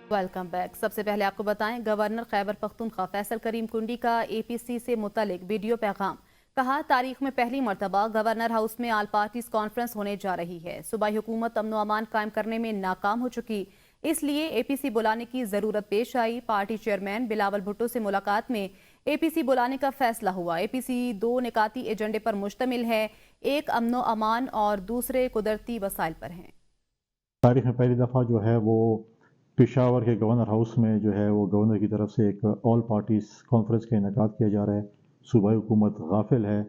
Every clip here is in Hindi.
Welcome back. सबसे पहले आपको बताएं, गवर्नर खैबर पख्तूनख्वा फैसल करीम कुंडी का एपीसी से मुतालिक वीडियो पैगाम। कहा, तारीख में पहली मरतबा गवर्नर हाउस में ऑल पार्टीज कॉन्फ्रेंस होने जा रही है। सूबाई हुकूमत अमन अमान कायम करने में नाकाम हो चुकी, इसलिए एपीसी बुलाने की जरूरत पेश आई। पार्टी चेयरमैन बिलावल भुट्टो से मुलाकात में एपीसी बुलाने का फैसला हुआ। एपीसी 2 निकाती एजेंडे पर मुश्तमिल है, एक अमन अमान और दूसरे कुदरती वसाइल पर हैं। तारीख में पहली दफ़ा जो है वो पेशावर के गवर्नर हाउस में जो है वो गवर्नर की तरफ से एक ऑल पार्टीज कॉन्फ्रेंस का इनेकाद किया जा रहा है। सूबाई हुकूमत गाफिल है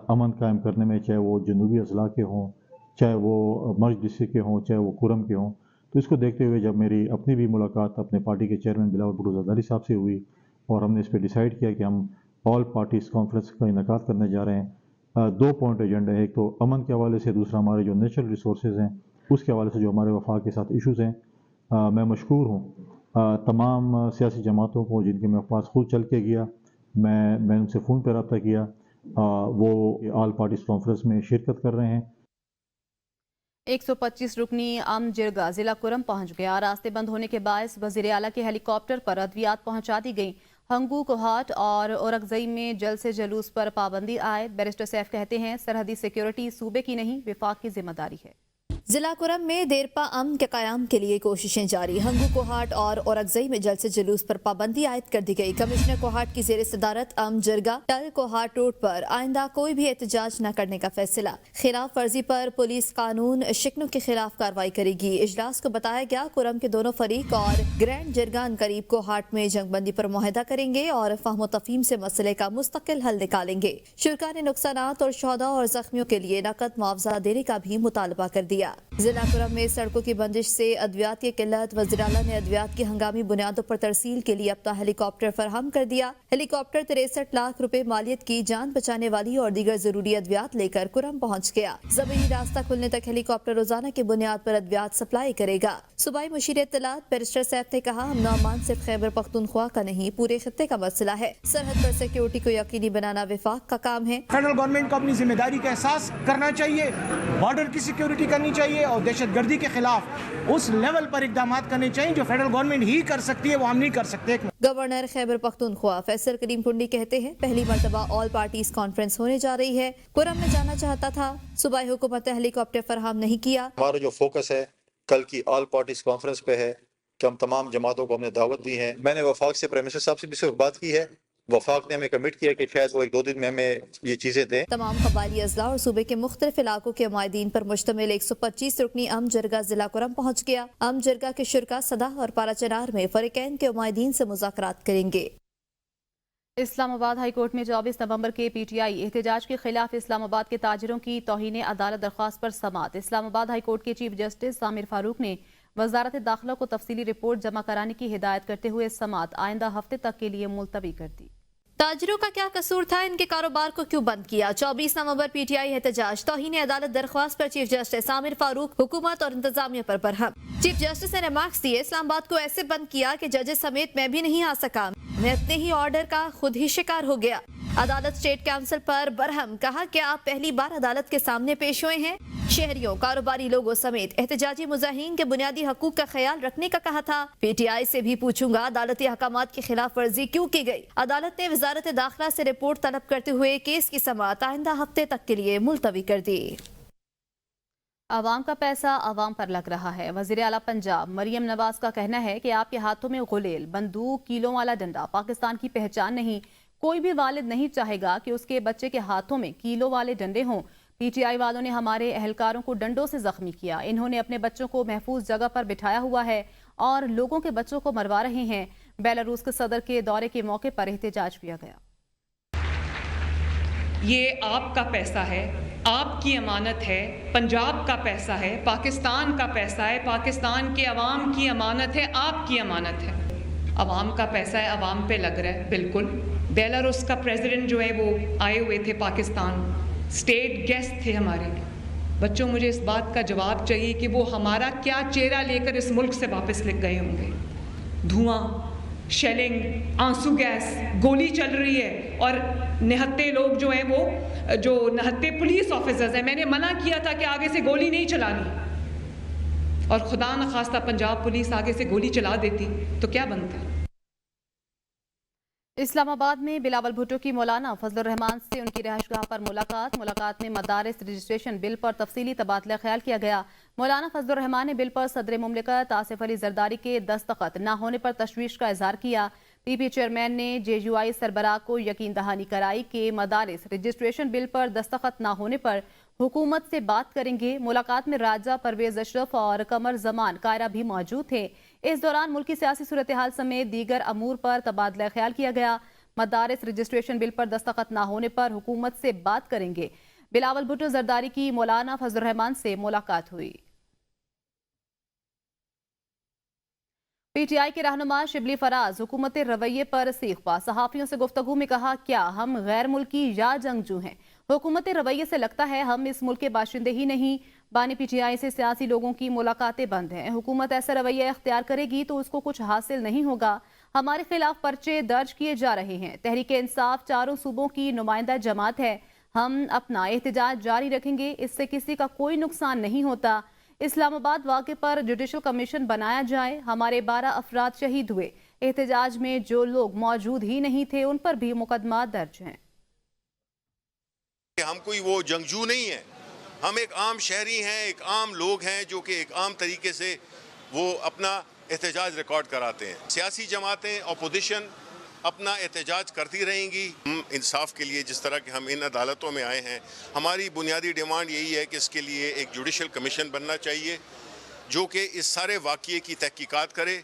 अमन कायम करने में, चाहे वो जनूबी अजला के हों, चाहे वो मर्ज डिस्ट्रिक्ट के हों, चाहे वो कुरम के हों। तो इसको देखते हुए जब मेरी अपनी भी मुलाकात अपने पार्टी के चेयरमैन बिलावल भुट्टो ज़रदारी साहब से हुई और हमने इस पर डिसाइड किया कि हम ऑल पार्टीज कॉन्फ्रेंस का इनेकाद करने जा रहे हैं। 2 पॉइंट एजेंडा है, एक तो अमन के हवाले से, दूसरा हमारे जो नेचुरल रिसोर्सेज हैं उसके हवाले से जो हमारे वफाक के साथ इशूज़ हैं। मैं मशकूर हूँ तमाम सियासी जमातों को जिनके मेरे पास खुद चल के गया। मैं उनसे फ़ोन पर रब्ता किया, वो ऑल पार्टीज कॉन्फ्रेंस में शिरकत कर रहे हैं। 125 रुकनी अम जिरगा जिला कुरम पहुंच गया। रास्ते बंद होने के बायस वजीर आला के हेलीकॉप्टर पर अद्वियात पहुंचा दी गई। हंगू, कोहाट और औरकजई में जल से जलूस पर पाबंदी आए। बैरिस्टर सैफ कहते हैं, सरहदी सिक्योरिटी सूबे की नहीं, विफाक की जिम्मेदारी है। जिला कुरम में देरपा अमन के कयाम के लिए कोशिशें जारी। हंगू, कोहाट और औरकजई में जल से जुलूस पर पाबंदी आयद कर दी गई। कमिश्नर कोहाट की जेर सदारत अम जिरगा टल कोहाट रोड पर आइंदा कोई भी एहतजाज न करने का फैसला। खिलाफ वर्जी पर पुलिस कानून शिकनों के खिलाफ कार्रवाई करेगी। इजलास को बताया गया, कुरम के दोनों फरीक और ग्रैंड जिरगान करीब कोहाट में जंगबंदी पर मुआहदा करेंगे और फहम तफहीम से मसले का मुस्तकिल हल निकालेंगे। शुरा ने नुकसानात और शौदा और जख्मियों के लिए नकद मुआवजा देने का भी मुतालबा कर दिया। जिला कुरम में सड़कों की बंदिश से अद्वियात की किल्लत। वज़ीर आला ने अद्वियात की हंगामी बुनियादों पर तरसील के लिए अपना हेलीकॉप्टर फराहम कर दिया। हेलीकॉप्टर 63 लाख रुपए मालियत की जान बचाने वाली और दीगर जरूरी अद्वियात लेकर कुरम पहुँच गया। जमीनी रास्ता खुलने तक हेलीकॉप्टर रोजाना की बुनियाद पर अद्वियात सप्लाई करेगा। सूबाई मुशीर इत्तलात बैरिस्टर सैफ ने कहा, अमन अमान सिर्फ खैबर पख्तूनख्वा का नहीं, पूरे खित्ते का मसला है। सरहद पर सिक्योरिटी को यकीनी बनाना विफाक का काम है। फेडरल गवर्नमेंट को अपनी जिम्मेदारी का एहसास करना चाहिए, बॉर्डर की सिक्योरिटी करनी चाहिए और दहशतगर्दी के खिलाफ उस लेवल पर इकदाम करने चाहिए जो फेडरल गवर्नमेंट ही कर सकती है, वो हम नहीं कर सकते। गवर्नर खैबर पख्तूनख्वा फैसल करीम कुंडी कहते हैं, पहली मरतबा ऑल पार्टीज कॉन्फ्रेंस होने जा रही है। कुरम में जाना चाहता था, सूबाई हुकूमत ने हेलीकॉप्टर फराहम नहीं किया। हमारा जो फोकस है कल की ऑल पार्टीज कॉन्फ्रेंस पे है कि हम तमाम जमातों को हमने दावत दी है। मैंने वफाक से प्राइम मिनिस्टर साहब से भी सिर्फ बात की है। वफाक ने हमें कमिट किया कि शायद वो 1-2 दिन में हमें ये चीज़ें दें। तमाम कबायली अजला और सूबे के मुख्तलिफ इलाकों के नुमाइंदीन पर मुश्तमिल 125 रुकनी अम जिरगा जिला कुरम पहुँच गया। अम जिरगा के शुरा सदा और पाराचनार में फरीकैन के नुमाइंदीन से मुज़ाकरात करेंगे। इस्लामाबाद हाई कोर्ट में 24 नवंबर के पीटीआई एहतजाज के खिलाफ इस्लामाबाद के ताजिरों की तौहीन अदालत दरख्वास्त पर समाअत। इस्लामाबाद हाई कोर्ट के चीफ जस्टिस सामिर फारूक ने वजारत दाखिला को तफसीली रिपोर्ट जमा कराने की हिदायत करते हुए समाअत आइंदा हफ्ते तक के लिए मुलतवी कर दी। ताजिरों का क्या कसूर था, इनके कारोबार को क्यों बंद किया? 24 नवंबर पीटीआई एहतजाज, तौहीन अदालत दरख्वास्त पर चीफ जस्टिस सामिर फारूक हुकूमत और इंतजामिया पर बरहम। चीफ जस्टिस ने रिमार्क्स दिए, इस्लामाबाद को ऐसे बंद किया कि जजेस समेत मैं भी नहीं आ सका। मैं अपने ही ऑर्डर का खुद ही शिकार हो गया। अदालत स्टेट काउंसिल पर बरहम, कहा कि आप पहली बार अदालत के सामने पेश हुए हैं। शहरियों, कारोबारी लोगों समेत एहतजाजी मुजाहिरीन के बुनियादी हकूक का ख्याल रखने का कहा था। पीटीआई से भी पूछूंगा, अदालती अहकामात की खिलाफ वर्जी क्यों की गई? अदालत ने वजारत दाखिला से रिपोर्ट तलब करते हुए केस की समाअत आइंदा हफ्ते तक के लिए मुलतवी कर दी। आवाम का पैसा आवाम पर लग रहा है। वजीर आला पंजाब मरियम नवाज का कहना है कि आपके हाथों में गुलेल, बंदूक, कीलों वाला डंडा पाकिस्तान की पहचान नहीं। कोई भी वालिद नहीं चाहेगा कि उसके बच्चे के हाथों में कीलों वाले डंडे हों। पीटीआई वालों ने हमारे एहलकारों को डंडों से जख्मी किया। इन्होंने अपने बच्चों को महफूज जगह पर बिठाया हुआ है और लोगों के बच्चों को मरवा रहे हैं। बेलारूस के सदर के दौरे के मौके पर एहतजाज किया गया। ये आपका पैसा है, आपकी अमानत है, पंजाब का पैसा है, पाकिस्तान का पैसा है, पाकिस्तान के अवाम की अमानत है, आपकी अमानत है। अवाम का पैसा है, अवाम पे लग रहा है। बिल्कुल, बेलारूस का प्रेसिडेंट जो है वो आए हुए थे पाकिस्तान, स्टेट गेस्ट थे हमारे। बच्चों, मुझे इस बात का जवाब चाहिए कि वो हमारा क्या चेहरा लेकर इस मुल्क से वापस ले गए होंगे। धुआं, शेलिंग, आंसू गैस, गोली चल रही है और निहत्ते लोग जो हैं वो जो निहत्ते पुलिस ऑफिसर्स हैं, मैंने मना किया था कि आगे से गोली नहीं चलानी। और खुदा न खास्ता पंजाब पुलिस आगे से गोली चला देती तो क्या बनता। इस्लामाबाद में बिलावल भुट्टो की मौलाना फजलुर रहमान से उनकी रहायशगाह पर मुलाकात में मदारिस रजिस्ट्रेशन बिल पर तफसीली तबादला ख्याल किया गया। मौलाना फजलुर रहमान ने बिल पर सदर मुमलिकत आसिफ अली जरदारी के दस्तखत न होने पर तशवीश का इजहार किया। पीपी चेयरमैन ने जेयूआई सरबराह को यकीन दहानी कराई कि मदारिस रजिस्ट्रेशन बिल पर दस्तखत न होने पर हुकूमत से बात करेंगे। मुलाकात में राजा परवेज अशरफ और कमर जमान कायरा भी मौजूद थे। इस दौरान मुल्की सियासी सूरत हाल समेत दीगर अमूर पर तबादला ख्याल किया गया। मदारिस रजिस्ट्रेशन बिल पर दस्तखत न होने पर हुकूमत से बात करेंगे। बिलावल भुट्टो जरदारी की मौलाना फजलुर रहमान से मुलाकात हुई। पीटीआई के रहनुमा शिबली फराज हुकूमत रवैये पर सीखपा। सहाफियों से गुफ्तगू में कहा, क्या हम गैर मुल्की या जंगजू हैं? हुकूमत रवैये से लगता है हम इस मुल्क के बाशिंदे ही नहीं। बानी पीटीआई से सियासी लोगों की मुलाकातें बंद हैं। हुकूमत ऐसा रवैया इख्तियार करेगी तो उसको कुछ हासिल नहीं होगा। हमारे खिलाफ पर्चे दर्ज किए जा रहे हैं। तहरीक इंसाफ चारों सूबों की नुमाइंदा जमात है। हम अपना एहतजाज जारी रखेंगे। इससे किसी का कोई नुकसान नहीं होता। इस्लामाबाद वाक़े पर जुडिशल कमीशन बनाया जाए। हमारे 12 अफराद शहीद हुए। एहतजाज में जो लोग मौजूद ही नहीं थे उन पर भी मुकदमा दर्ज हैं। हम कोई वो जंगजू नहीं है, हम एक आम शहरी हैं, एक आम लोग हैं जो कि एक आम तरीके से वो अपना एहतजाज रिकॉर्ड कराते हैं। सियासी जमातें अपोजिशन अपना एहतजाज करती रहेंगी। हम इंसाफ के लिए जिस तरह के हम इन अदालतों में आए हैं, हमारी बुनियादी डिमांड यही है कि इसके लिए एक जुडिशल कमीशन बनना चाहिए जो कि इस सारे वाक़ये की तहकीकात करे।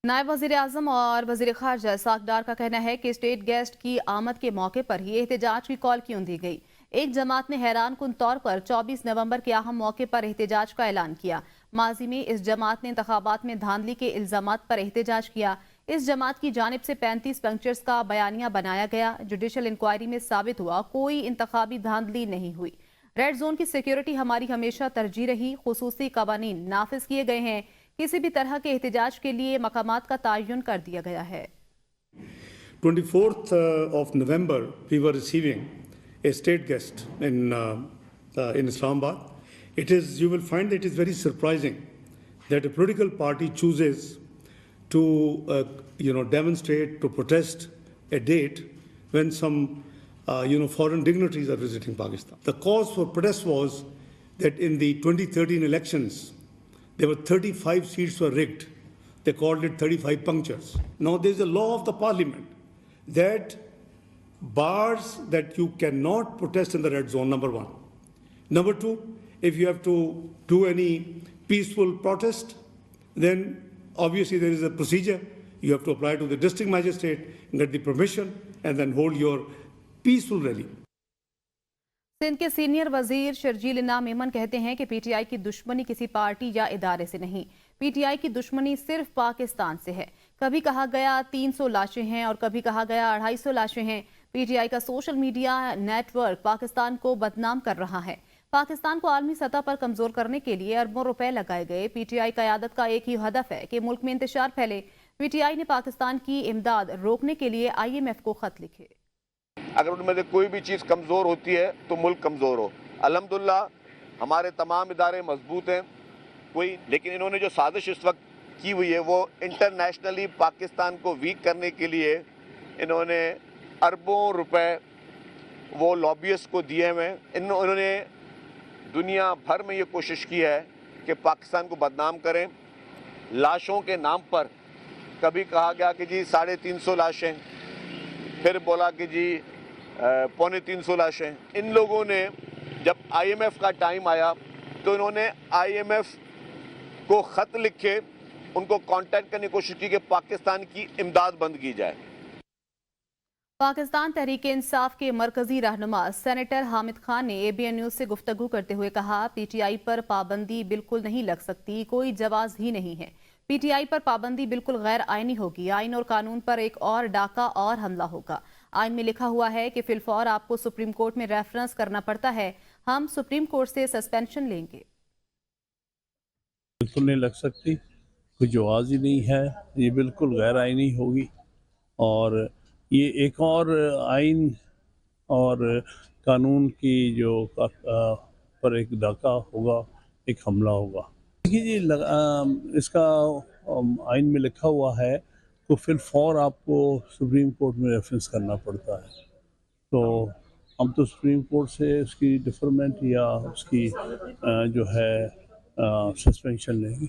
नायब वज़ीर आज़म और वज़ीर ख़ारजा इसाक डार का कहना है कि स्टेट गेस्ट की आमद के मौके पर ही एहतजाज की कॉल क्यों दी गई। एक जमात ने हैरान कुन तौर पर 24 नवंबर के अहम मौके पर एहतजाज का ऐलान किया। माजी में इस जमात ने इंतखाबात में धांधली के इल्जामात पर एहतजाज किया। इस जमात की जानिब से 35 पंक्चर्स का बयानिया बनाया गया। जुडिशल इंक्वायरी में साबित हुआ कोई इंतखाबी धांधली नहीं हुई। रेड जोन की सिक्योरिटी हमारी हमेशा तरजीह रही। खुसूसी कवानीन नाफिज किए गए हैं। किसी भी तरह के एहतजाज के लिए मकामात का तयन कर दिया गया है। 24th of November, we were receiving a state guest in Islamabad. You will find that it is very surprising that a political party chooses to, demonstrate, to protest a date when some, foreign dignitaries are visiting Pakistan. The cause for protest was that in the 2013 elections, there were 35 seats were rigged. They called it 35 punctures. Now there is a law of the parliament that bars that you cannot protest in the red zone, number one. Number two, if you have to do any peaceful protest, then obviously there is a procedure. You have to apply to the district magistrate, get the permission, and then hold your peaceful rally. Sindh के सीनियर वजीर शर्जील इनाम मेमन कहते हैं कि पीटीआई की दुश्मनी किसी पार्टी या इदारे से नहीं, पीटीआई की दुश्मनी सिर्फ पाकिस्तान से है। कभी कहा गया 300 लाशें हैं और कभी कहा गया 250 लाशें हैं। पीटीआई का सोशल मीडिया नेटवर्क पाकिस्तान को बदनाम कर रहा है। पाकिस्तान को आलमी सतह पर कमजोर करने के लिए अरबों रुपए लगाए गए। पीटीआई क़यादत का एक ही हदफ है कि मुल्क में इंतशार फैले। पीटीआई ने पाकिस्तान की इमदाद रोकने के लिए IMF को खत लिखे। अगर उनमें से कोई भी चीज़ कमज़ोर होती है तो मुल्क कमज़ोर हो। अल्हम्दुलिल्लाह हमारे तमाम इदारे मजबूत हैं लेकिन इन्होंने जो साजिश इस वक्त की हुई है वो इंटरनेशनली पाकिस्तान को वीक करने के लिए इन्होंने अरबों रुपए वो लॉबियस्ट को दिए हुए हैं। इन्होंने दुनिया भर में ये कोशिश की है कि पाकिस्तान को बदनाम करें। लाशों के नाम पर कभी कहा गया कि जी 350 लाशें, फिर बोला कि जी 250 लाशें। इन लोगों ने जब IMF का टाइम आया तो इन्होंने IMF को ख़त लिखे, उनको कांटेक्ट करने की कोशिश की कि पाकिस्तान की इमदाद बंद की जाए। पाकिस्तान तहरीक इंसाफ के मरकजी रहनुमा सेनेटर हामिद खान ने ABN न्यूज़ से गुफ्तगू करते हुए कहा, PTI पर पाबंदी बिल्कुल नहीं लग सकती, कोई जवाज़ ही नहीं है। PTI पर पाबंदी बिल्कुल गैर आइनी होगी। आइन और कानून पर एक और डाका और हमला होगा। आइन में लिखा हुआ है कि फिलफौर आपको सुप्रीम कोर्ट में रेफरेंस करना पड़ता है। हम सुप्रीम कोर्ट से सस्पेंशन लेंगे। बिल्कुल नहीं लग सकती, कोई जवाज़ ही नहीं है, ये बिल्कुल गैर आइनी होगी और ये एक और आइन और कानून की जो पर एक डाका होगा एक हमला होगा। देखिए जी इसका आइन में लिखा हुआ है तो फिर फौर आपको सुप्रीम कोर्ट में रेफरेंस करना पड़ता है। तो हम तो सुप्रीम कोर्ट से उसकी डिफरमेंट या उसकी जो है सस्पेंशन लेंगे।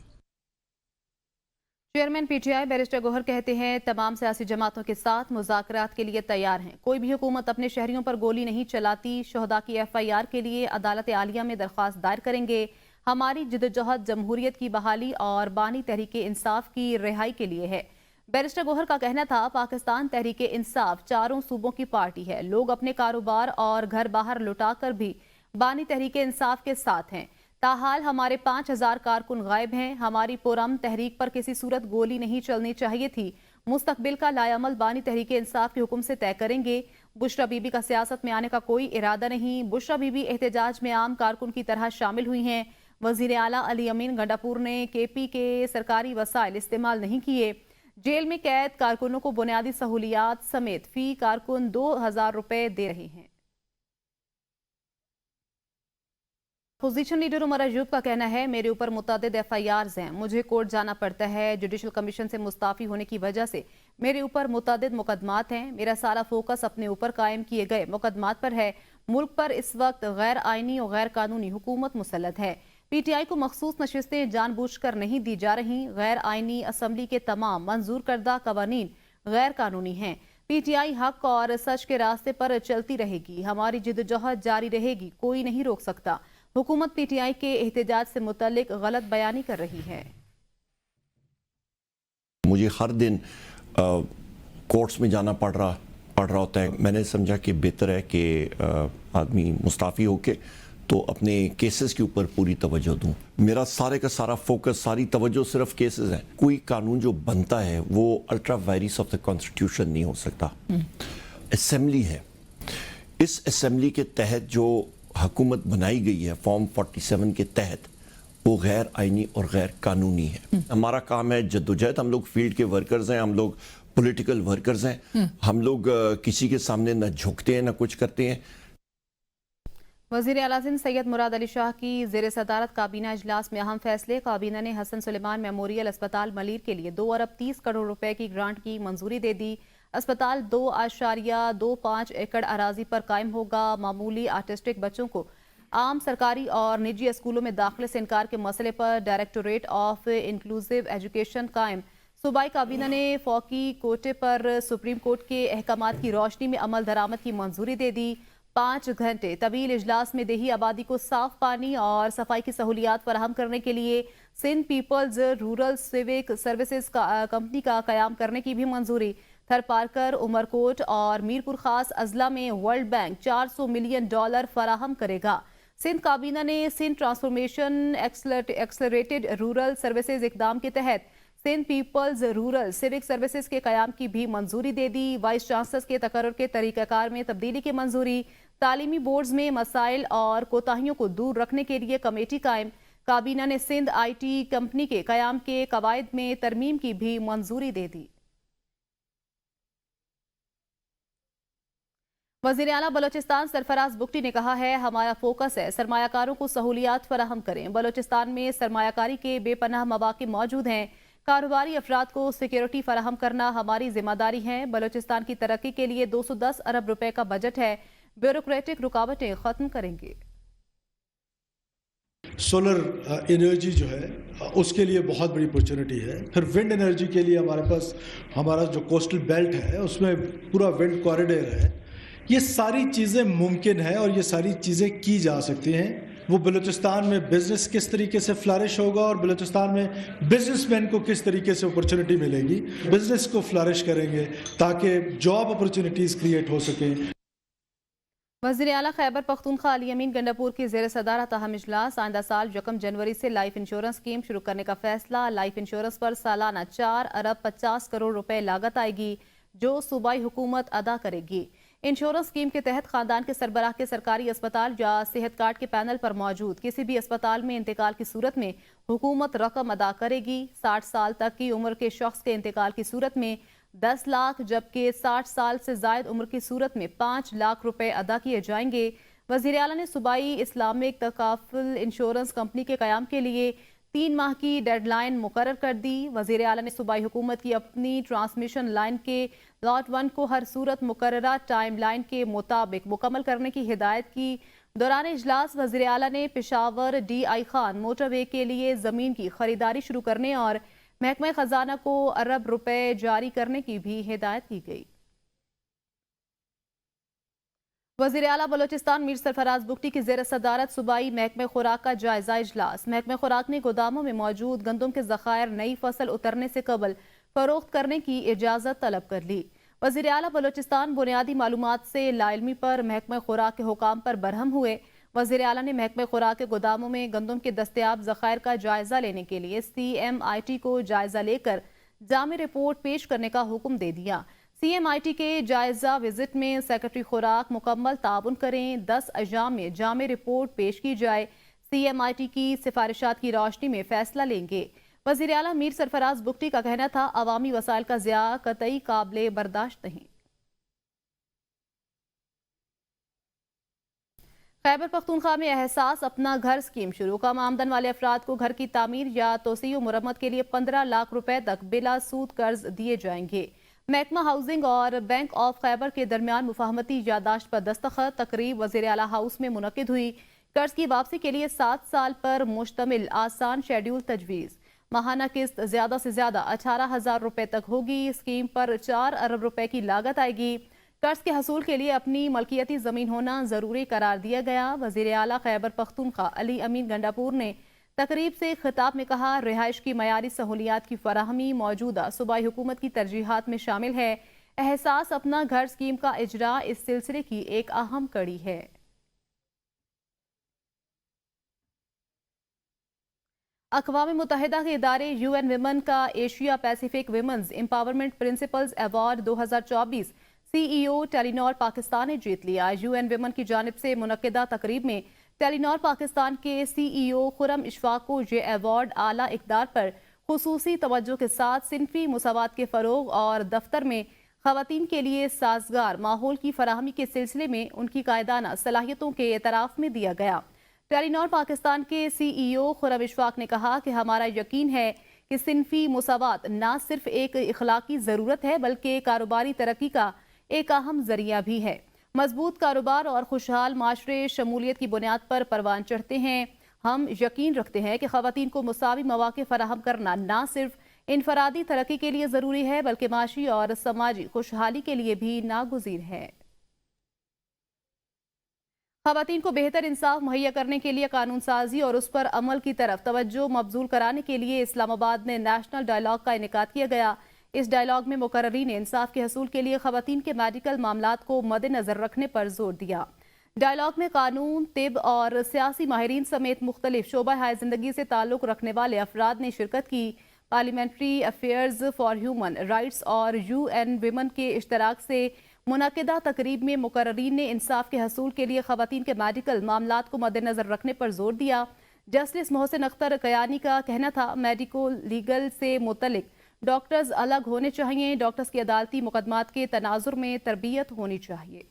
चेयरमैन पीटीआई बैरिस्टर गोहर कहते हैं तमाम सियासी जमातों के साथ मुज़ाकरात के लिए तैयार हैं। कोई भी हुकूमत अपने शहरियों पर गोली नहीं चलाती। शहदा की FIR के लिए अदालत आलिया में दरख्वास्त दायर करेंगे। हमारी जिद्दोजहद जमहूरियत की बहाली और बानी तहरीक इंसाफ की रिहाई के लिए है। बैरिस्टर गोहर का कहना था पाकिस्तान तहरीक इंसाफ चारों सूबों की पार्टी है। लोग अपने कारोबार और घर बाहर लुटा कर भी बानी तहरीक इंसाफ के साथ हैं। ताहाल हमारे 5000 कारकुन गायब हैं। हमारी पुरअमन तहरीक पर किसी सूरत गोली नहीं चलनी चाहिए थी। मुस्तकबिल का लायामल बानी तहरीक इंसाफ के हुक्म से तय करेंगे। बुशरा बीबी का सियासत में आने का कोई इरादा नहीं। बुशरा बीबी एहतजाज में आम कारकुन की तरह शामिल हुई हैं। वजीर आला अली अमीन गंडापुर ने KP के सरकारी वसाइल इस्तेमाल नहीं किए। जेल में कैद कारकुनों को बुनियादी सहूलियात समेत फी कारकुन 2000 रुपए दे रहे हैं। अपोजिशन लीडर उमर अयूब का कहना है मेरे ऊपर मुतअद्दिद FIRs हैं। मुझे कोर्ट जाना पड़ता है। जुडिशल कमीशन से मुस्ताफी होने की वजह से मेरे ऊपर मुतअद्दिद मुकदमात हैं। मेरा सारा फोकस अपने ऊपर कायम किए गए मुकदमात पर है। मुल्क पर इस वक्त गैर आइनी और गैर कानूनी हुकूमत मुसल्लत है। PTI को मखसूस नशिस्तें जानबूझकर नहीं दी जा रही। गैर आइनी असम्बली के तमाम मंजूर करदा कवानीन गैर कानूनी हैं। PTI हक और सच के रास्ते पर चलती रहेगी। हमारी जिद्दोजहद जारी रहेगी। कोई नहीं रोक सकता। हुकूमत PTI के एहतजाज से मुतल्लिक गलत बयानी कर रही है। मुझे हर दिन कोर्ट्स में जाना पड़ रहा होता है। मैंने समझा कि बेहतर है कि आदमी मुस्ताफ़ी होके तो अपने केसेस के ऊपर पूरी तवज्जो दूं। मेरा सारे का सारा फोकस, सारी तवज्जो सिर्फ केसेस है। कोई कानून जो बनता है वो अल्ट्रा वायरिस ऑफ द कॉन्स्टिट्यूशन नहीं हो सकता। असेंबली है, इस असेंबली के तहत जो हुकूमत बनाई गई है फॉर्म 47 के तहत, वो गैर आइनी और गैर कानूनी है। हमारा काम है जद्दोजहद। हम लोग फील्ड के वर्कर्स हैं, हम लोग पॉलिटिकल वर्कर्स हैं। हम लोग किसी के सामने न झुकते हैं न कुछ करते हैं। वज़ीर आला सिंध सैयद मुराद अली शाह की ज़ेर सदारत काबीना इजलास में अहम फैसले। काबीना ने हसन सुलेमान मेमोरियल अस्पताल मलीर के लिए 2 अरब 30 करोड़ रुपए की ग्रांट की मंजूरी दे दी। अस्पताल 2.25 एकड़ अराजी पर कायम होगा। मामूली आर्टिस्टिक बच्चों को आम सरकारी और निजी स्कूलों में दाखिले से इनकार के मसले पर डायरेक्टोरेट ऑफ इंक्लूसिव एजुकेशन कायम। सूबाई काबीना ने फौकी कोटे पर सुप्रीम कोर्ट के अहकामात की रोशनी में अमल दरामद की मंजूरी दे दी। 5 घंटे तवील इजलास में देही आबादी को साफ पानी और सफाई की सहूलियात फराहम करने के लिए Sindh people's rural civic services company का कयाम करने की भी मंजूरी। थरपारकर, उमरकोट और मीरपुर खास अजला में वर्ल्ड बैंक $400 मिलियन फराहम करेगा। सिंध काबीना ने Sindh transformation accelerated rural services इकदाम के तहत Sindh people's rural civic services के कयाम की भी मंजूरी दे दी। वाइस चांसलर के तकर्रुर के तरीक़ाकार में तब्दीली की मंजूरी। तालीमी बोर्ड्स में मसाइल और कोताहियों को दूर रखने के लिए कमेटी कायम। काबीना ने सिंध IT कंपनी के कयाम के कवायद में तरमीम की भी मंजूरी दे दी। वज़ीर आला बलोचिस्तान सरफराज बुगटी ने कहा है हमारा फोकस है सरमायाकारों को सहूलियात फराहम करें। बलोचिस्तान में सरमायाकारी के बेपनाह मौके मौजूद हैं। कारोबारी अफराद को सिक्योरिटी फराहम करना हमारी जिम्मेदारी है। बलोचिस्तान की तरक्की के लिए 210 अरब रुपए का बजट है। ब्यूरोक्रेटिक रुकावटें खत्म करेंगे। सोलर एनर्जी जो है उसके लिए बहुत बड़ी अपॉर्चुनिटी है। फिर विंड एनर्जी के लिए हमारे पास हमारा जो कोस्टल बेल्ट है उसमें पूरा विंड कॉरिडोर है। ये सारी चीज़ें मुमकिन है और ये सारी चीज़ें की जा सकती हैं। वो बलूचिस्तान में बिजनेस किस तरीके से फ्लरिश होगा और बलूचिस्तान में बिजनेसमैन को किस तरीके से अपॉर्चुनिटी मिलेगी, बिजनेस को फ्लरिश करेंगे ताकि जॉब अपॉर्चुनिटीज़ क्रिएट हो सकें। वज़ीर आला खैबर पख्तूनख्वा अली अमीन गंडापुर की ज़ेर सदारत अहम इजलास। आइंदा साल 1 जनवरी से लाइफ इंश्योरेंस स्कीम शुरू करने का फैसला। लाइफ इंश्योरेंस पर सालाना 4 अरब 50 करोड़ रुपए लागत आएगी जो सूबाई हुकूमत अदा करेगी। इंश्योरेंस स्कीम के तहत खानदान के सरबराह के सरकारी अस्पताल या सेहत कार्ड के पैनल पर मौजूद किसी भी अस्पताल में इंतकाल की सूरत में हुकूमत रकम अदा करेगी। 60 साल तक की उम्र के शख्स के इंतकाल की सूरत में 10 लाख, जबकि 60 साल से जायद उम्र की सूरत में 5 लाख रुपए अदा किए जाएंगे। वज़ीर आला ने सूबाई इस्लामिक तकाफुल इंश्योरेंस कंपनी के क़याम के लिए 3 माह की डेडलाइन मुकर्रर कर दी। वज़ीर आला ने सूबाई हुकूमत की अपनी ट्रांसमिशन लाइन के लॉट 1 को हर सूरत मुकर्ररा टाइम लाइन के मुताबिक मुकम्मल करने की हिदायत की। दौरान इजलास वज़ीर आला ने पेशावर DI खान मोटरवे के लिए ज़मीन की खरीदारी शुरू करने और महकमा खजाना को अरब रुपए जारी करने की भी हिदायत की गई। वज़ीर आला बलोचिस्तान मीर सरफराज बुगटी की ज़ेर सदारत सूबाई महकमे खुराक का जायजा इजलास। महकमे खुराक ने गोदामों में मौजूद गंदम के ज़खायर नई फसल उतरने से कबल फरोख्त करने की इजाज़त तलब कर ली। वज़ीर आला बलोचिस्तान बुनियादी मालूमात से लाइलमी पर महकमे खुराक के हुकाम पर बरहम हुए। वज़ीर आला ने महकमे खुराक के गोदामों में गंदम के दस्तयाब ज़खायर का जायजा लेने के लिए CMIT को जायजा लेकर जामे रिपोर्ट पेश करने का हुक्म दे दिया। CMIT के जायजा विजिट में सेक्रेटरी खुराक मुकम्मल ताउन करें, 10 अय्याम में जामे रिपोर्ट पेश की जाए। CMIT की सिफारिशात की रोशनी में फैसला लेंगे। वज़ीर आला मीर सरफराज बुगटी का कहना था, अवामी वसाइल का ज़िया कतई काबिल बर्दाश्त नहीं। खैबर पख्तूनख्वा में एहसास अपना घर स्कीम शुरू। कम आमदन वाले अफराद को घर की तामीर या तोसी व मुरम्मत के लिए 15 लाख रुपए तक बिला सूद कर्ज दिए जाएंगे। महकमा हाउसिंग और बैंक ऑफ खैबर के दरमियान मुफाहमती यादाश्त पर दस्तखत। तकरीब वज़ीर आला हाउस में मुनक्किद हुई। कर्ज की वापसी के लिए 7 साल पर मुश्तमिल आसान शेड्यूल तजवीज़। माहाना किस्त ज्यादा से ज्यादा 18,000 रुपए तक होगी। स्कीम पर 4 अरब रुपए की लागत आएगी। कर्ज के हसूल के लिए अपनी मलकियती जमीन होना जरूरी करार दिया गया। वज़ीर आला खैबर पख्तूनख्वा अली अमीन गंडापुर ने तकरीब से खिताब में कहा, रिहाइश की मयारी सहूलियात की फराहमी मौजूदा सूबाई हुकूमत की तरजीहात में शामिल है। एहसास अपना घर स्कीम का इजरा इस सिलसिले की एक अहम कड़ी है। अक़वाम मुत्तहिदा के इदारे UN विमेन का Asia Pacific women's empowerment principles award 2024 CEO Telenor Pakistan ने जीत लिया। UN विमेन की जानिब से मुनक्किदा तकरीब में टेलीनॉर पाकिस्तान के CEO खुरम इशफाक को ये अवार्ड आला इक़दार पर खुसूसी तवज्जो के साथ सिनफी मुसावात के फ़रोग़ और दफ्तर में ख़वातीन के लिए साजगार माहौल की फराहमी के सिलसिले में उनकी कायदाना सलाहियतों के एतराफ़ में दिया गया। टेलीनॉर पाकिस्तान के CEO खुरम इशफाक ने कहा कि हमारा यकीन है कि सिनफी मुसावात न सिर्फ एक इखलाकी ज़रूरत है बल्कि कारोबारी तरक्की का एक अहम जरिया भी है। मजबूत कारोबार और खुशहाल माशरे शमूलियत की बुनियाद पर परवान चढ़ते हैं। हम यकीन रखते हैं कि ख़वातीन को मुसावी मौक़े फराहम करना न सिर्फ इनफरादी तरक्की के लिए ज़रूरी है बल्कि माशी और समाजी खुशहाली के लिए भी नागुज़ीर है। ख़वातीन को बेहतर इंसाफ मुहैया करने के लिए कानून साजी और उस पर अमल की तरफ तवज्जो मबजूल कराने के लिए इस्लामाबाद में नेशनल डायलॉग का इनेकाद किया गया। इस डायलॉग में मुकर्ररीन ने इंसाफ के हसूल के लिए ख़वातीन के मेडिकल मामलात को मद्देनजर रखने पर जोर दिया। डायलॉग में कानून, तिब और सियासी माहिरीन समेत मुख्तलिफ शोबा हाय जिंदगी से ताल्लुक़ रखने वाले अफराद ने शिरकत की। Parliamentary affairs for human rights और UN विमेन के इश्तराक से मुनक्किदा तकरीब में मुकर्ररीन ने इंसाफ के हसूल के लिए ख़वातीन के मेडिकल मामलात को मद्देनजर रखने पर जोर दिया। जस्टिस मोहसिन अख्तर कयानी का कहना था, मेडिको लीगल से मुतल्लिक डॉक्टर्स अलग होने चाहिए। डॉक्टर्स की अदालती मुकदमात के तनाजुर में तरबियत होनी चाहिए।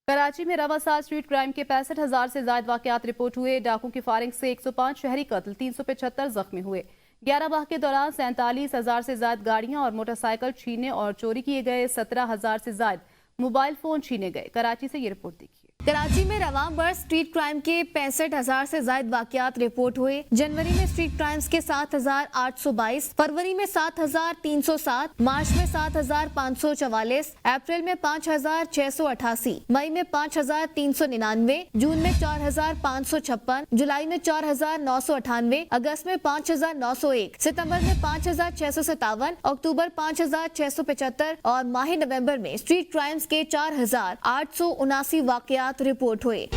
कराची में रवा साल स्ट्रीट क्राइम के 65,000 से ज्यादा वाकयात रिपोर्ट हुए। डाकू की फायरिंग से 105 शहरी कत्ल, 375 जख्मी हुए। 11 माह के दौरान 47,000 से ज्यादा गाड़ियां और मोटरसाइकिल छीने और चोरी किए गए। 17,000 से ज्यादा मोबाइल फोन छीने गए। कराची से ये रिपोर्ट देखिए। कराची में रवां बरस स्ट्रीट क्राइम के 65,000 से ज्यादा वाकयात रिपोर्ट हुए। जनवरी में स्ट्रीट क्राइम्स के 7,822, फरवरी में 7,307, मार्च में 7,544, अप्रैल में 5,688, मई में 5,399, जून में 4,556, जुलाई में 4,998, अगस्त में 5,901, सितंबर में 5,657, अक्टूबर 5,675 और माह नवंबर में स्ट्रीट क्राइम्स के 4,879 वाकयात रिपोर्ट हुए।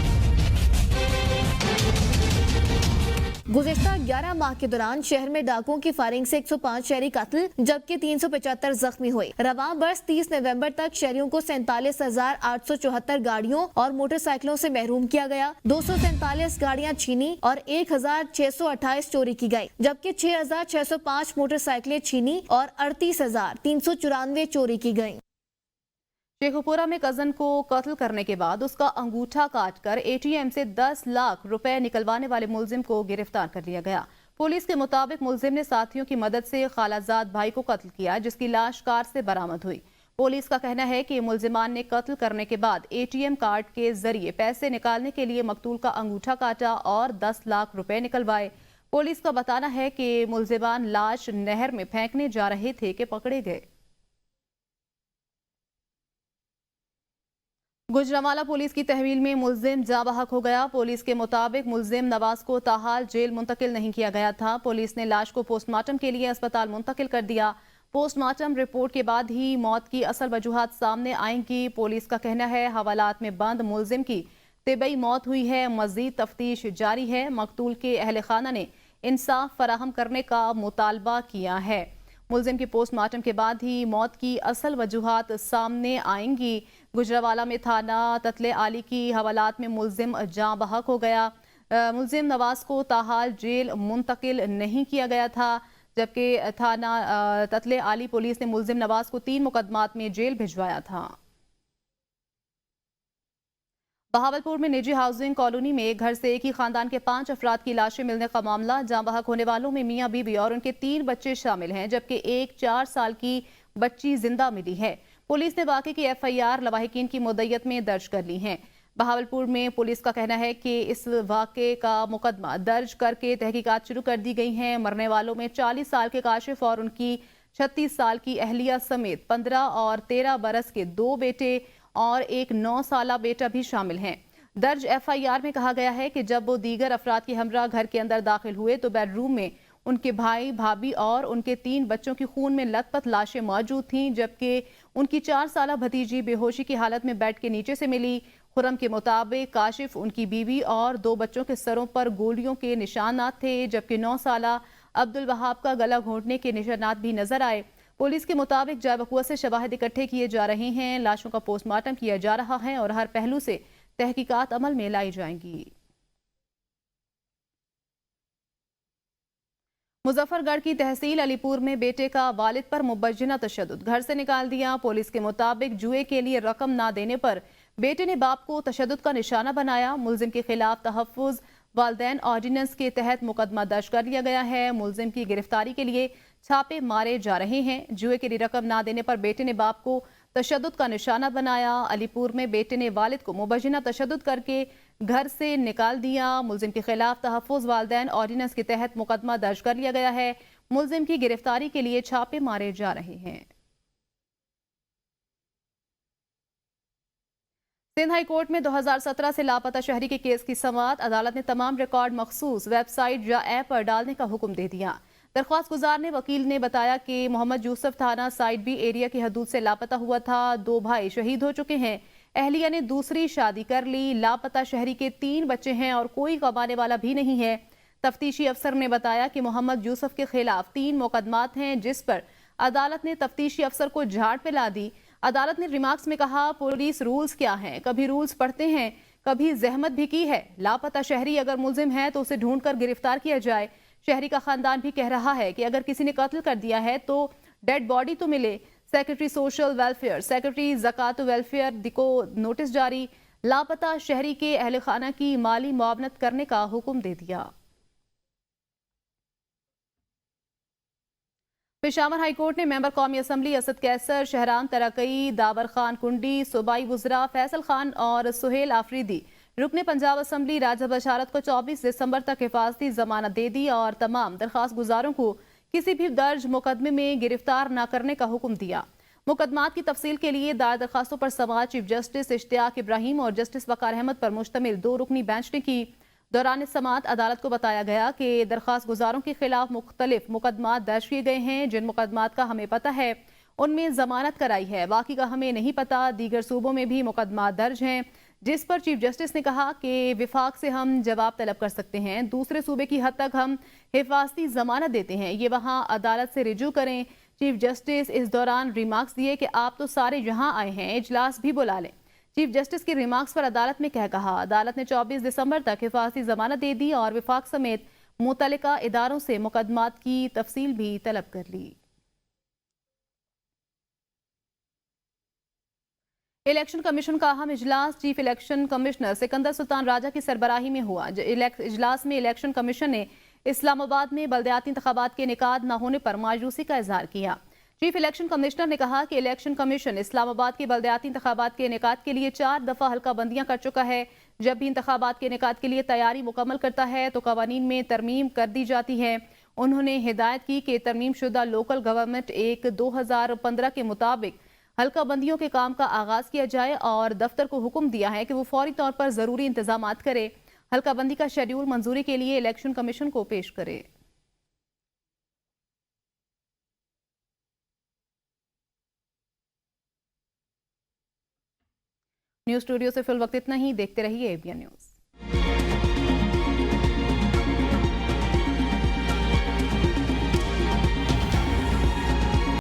गुज़िश्ता 11 माह के दौरान शहर में डाकुओं की फायरिंग से 105 शहरी कत्ल जबकि 375 जख्मी हुए। रवां बरस 30 नवंबर तक शहरियों को 47,874 गाड़ियों और मोटरसाइकिलों से महरूम किया गया। 247 गाड़ियां छीनी और 1,628 चोरी की गई, जबकि 6,605 मोटरसाइकिलें छीनी और 38,394 चोरी की गयी। शेखुपुरा में कजन को कत्ल करने के बाद उसका अंगूठा काटकर एटीएम से 10 लाख रुपए निकलवाने वाले मुलजिम को गिरफ्तार कर लिया गया। पुलिस के मुताबिक मुलजिम ने साथियों की मदद से खालाजाद भाई को कत्ल किया, जिसकी लाश कार से बरामद हुई। पुलिस का कहना है कि मुलजिमान ने कत्ल करने के बाद एटीएम कार्ड के जरिए पैसे निकालने के लिए मकतूल का अंगूठा काटा और 10 लाख रुपए निकलवाए। पुलिस का बताना है कि मुलजिमान लाश नहर में फेंकने जा रहे थे कि पकड़े गए। गुजरांवाला पुलिस की तहवील में मुलजिम जाँ बहक हो गया। पुलिस के मुताबिक मुलजिम नवाज को ताहाल जेल मुंतकिल नहीं किया गया था। पुलिस ने लाश को पोस्टमार्टम के लिए अस्पताल मुंतकिल कर दिया। पोस्टमार्टम रिपोर्ट के बाद ही मौत की असल वजूहात सामने आएंगी। पुलिस का कहना है हवालात में बंद मुलजिम की तिबई मौत हुई है। मजीद तफ्तीश जारी है। मकतूल के अहल खाना ने इंसाफ फराहम करने का मुतालबा किया है। मुलजिम की पोस्टमार्टम के बाद ही मौत की असल वजूहात सामने आएंगी। गुजरांवाला में थाना ततले आली की हवालात में मुलजिम जाँ बहक हो गया। मुलजिम नवाज को ताहाल जेल मुंतकिल नहीं किया गया था, जबकि थाना ततले आली पुलिस ने मुलजिम नवाज को 3 मुकदमात में जेल भिजवाया था। बहावलपुर में निजी हाउसिंग कॉलोनी में एक घर से एक ही खानदान के 5 अफराद की लाशें मिलने का मामला। जाँ बहक होने वालों में मियाँ बीबी और उनके 3 बच्चे शामिल हैं, जबकि एक 4 साल की बच्ची जिंदा मिली है। पुलिस ने वाक़े की FIR लवाहिकीन की मुद्दत में दर्ज कर ली है। बहावलपुर में पुलिस का कहना है कि इस वाक़े का मुकदमा दर्ज करके तहकीकात शुरू कर दी गई हैं। मरने वालों में 40 साल के काशिफ और उनकी 36 साल की अहलिया समेत 15 और 13 बरस के 2 बेटे और एक 9 साला बेटा भी शामिल हैं। दर्ज FIR में कहा गया है कि जब वो दीगर अफराद के हमरा घर के अंदर दाखिल हुए तो बेडरूम में उनके भाई, भाभी और उनके 3 बच्चों की खून में लथपथ लाशें मौजूद थीं, जबकि उनकी 4 साला भतीजी बेहोशी की हालत में बेड के नीचे से मिली। खुरम के मुताबिक काशिफ, उनकी बीवी और 2 बच्चों के सरों पर गोलियों के निशानात थे, जबकि 9 साला अब्दुल वहाब का गला घोंटने के निशानात भी नजर आए। पुलिस के मुताबिक जाबकुआ से शवाहिद इकट्ठे किए जा रहे हैं। लाशों का पोस्टमार्टम किया जा रहा है और हर पहलू से तहकीकात अमल में लाई जाएंगी। मुजफ्फरगढ़ की तहसील अलीपुर में बेटे का वालिद पर मुबज्जिना तशद्दुद, घर से निकाल दिया। पुलिस के मुताबिक जुए के लिए रकम ना देने पर बेटे ने बाप को तशद्दुद का निशाना बनाया। मुलजिम के खिलाफ तहफ्फुज वालदैन ऑर्डिनेंस के तहत मुकदमा दर्ज कर लिया गया है। मुलजिम की गिरफ्तारी के लिए छापे मारे जा रहे हैं। जुए के लिए रकम ना देने पर बेटे ने बाप को तशद्दुद का निशाना बनाया। अलीपुर में बेटे ने वालिद को मुबज्जिना तशद्दुद करके घर से निकाल दिया। मुलजिम के खिलाफ तहफ्फुज वालदैन ऑर्डिनेंस के तहत मुकदमा दर्ज कर लिया गया है। मुलजिम की गिरफ्तारी के लिए छापे मारे जा रहे हैं। सिंध हाई कोर्ट में 2017 से लापता शहरी के केस की समाअत। अदालत ने तमाम रिकॉर्ड मखसूस वेबसाइट या ऐप पर डालने का हुक्म दे दिया। दरख्वास्त गुजार ने वकील ने बताया कि मोहम्मद यूसुफ थाना साइड बी एरिया की हदूद से लापता हुआ था। 2 भाई शहीद हो चुके हैं। अहलिया ने दूसरी शादी कर ली। लापता शहरी के 3 बच्चे हैं और कोई कमाने वाला भी नहीं है। तफ्तीशी अफसर ने बताया कि मोहम्मद यूसुफ के खिलाफ 3 मुकदमात हैं, जिस पर अदालत ने तफ्तीशी अफसर को झाड़ पे ला दी। अदालत ने रिमार्क्स में कहा, पुलिस रूल्स क्या हैं, कभी रूल्स पढ़ते हैं, कभी जहमत भी की है। लापता शहरी अगर मुलजिम है तो उसे ढूंढकर गिरफ्तार किया जाए। शहरी का खानदान भी कह रहा है कि अगर किसी ने कत्ल कर दिया है तो डेड बॉडी तो मिले। सेक्रेटरी सोशल वेलफेयर, सेक्रेटरी ज़कात वेलफेयर को नोटिस जारी। लापता शहरी के अहल खाना की माली मुआवनत करने का हुक्म दे दिया। पेशावर हाईकोर्ट ने मेंबर कौमी असम्बली असद कैसर, शहराम तरकई, दावर खान कुंडी, सूबाई वुज़रा फैसल खान और सुहेल आफरीदी रुकने पंजाब असम्बली राजा बशारत को 24 दिसंबर तक हिफाजती जमानत दे दी और तमाम दरख्वास्त गुजारों को किसी भी दर्ज मुकदमे में गिरफ्तार न करने का हुक्म दिया। मुकदमात की तफसील के लिए दायर दरखास्तों पर समाअत चीफ जस्टिस इश्तियाक इब्राहिम और जस्टिस वकार अहमद पर मुश्तमिल 2 रुकनी बेंच ने की। दौरान समाअत अदालत को बताया गया कि दरख्वास्त गुजारों के खिलाफ मुख्तलिफ मुकदमात दर्ज किए गए हैं। जिन मुकदमात का हमें पता है उनमें जमानत कराई है, बाकी का हमें नहीं पता। दीगर सूबों में भी मुकदमात दर्ज हैं जिस पर चीफ जस्टिस ने कहा कि विफाक से हम जवाब तलब कर सकते हैं, दूसरे सूबे की हद तक हम हिफाजती जमानत देते हैं, ये वहाँ अदालत से रिजू करें। चीफ जस्टिस इस दौरान रिमार्क्स दिए कि आप तो सारे यहाँ आए हैं, इजलास भी बुला लें। चीफ जस्टिस के रिमार्क्स पर अदालत में कहा अदालत ने 24 दिसंबर तक हिफाजती जमानत दे दी और विफाक समेत मुतल्लिका इदारों से मुकदमात की तफसील भी तलब कर ली। इलेक्शन कमीशन का अहम इजलास chief election commissioner Sikandar Sultan Raja की सरबराही में हुआ। इजलास में इलेक्शन कमीशन ने इस्लामाबाद में बल्दियाती इंतखाबात के इनेकाद न होने पर मायूसी का इजहार किया। चीफ इलेक्शन कमिश्नर ने कहा कि इलेक्शन कमीशन इस्लामाबाद के बल्दियाती इंतखाबात के इनेकाद के लिए 4 दफ़ा हल्का बंदियां कर चुका है। जब भी इंतखाबात के इनेकाद के लिए तैयारी मुकम्मल करता है तो कवानीन में तरमीम कर दी जाती है। उन्होंने हिदायत की कि तरमीम शुदा लोकल गवर्नमेंट एक्ट 2015 के मुताबिक हल्का बंदियों के काम का आगाज किया जाए और दफ्तर को हुक्म दिया है कि वो फौरी तौर पर जरूरी इंतजामात करे। हल्का बंदी का शेड्यूल मंजूरी के लिए इलेक्शन कमीशन को पेश करे। न्यूज़ स्टूडियो से फिल वक्त इतना ही। देखते रहिए एबीएन न्यूज़।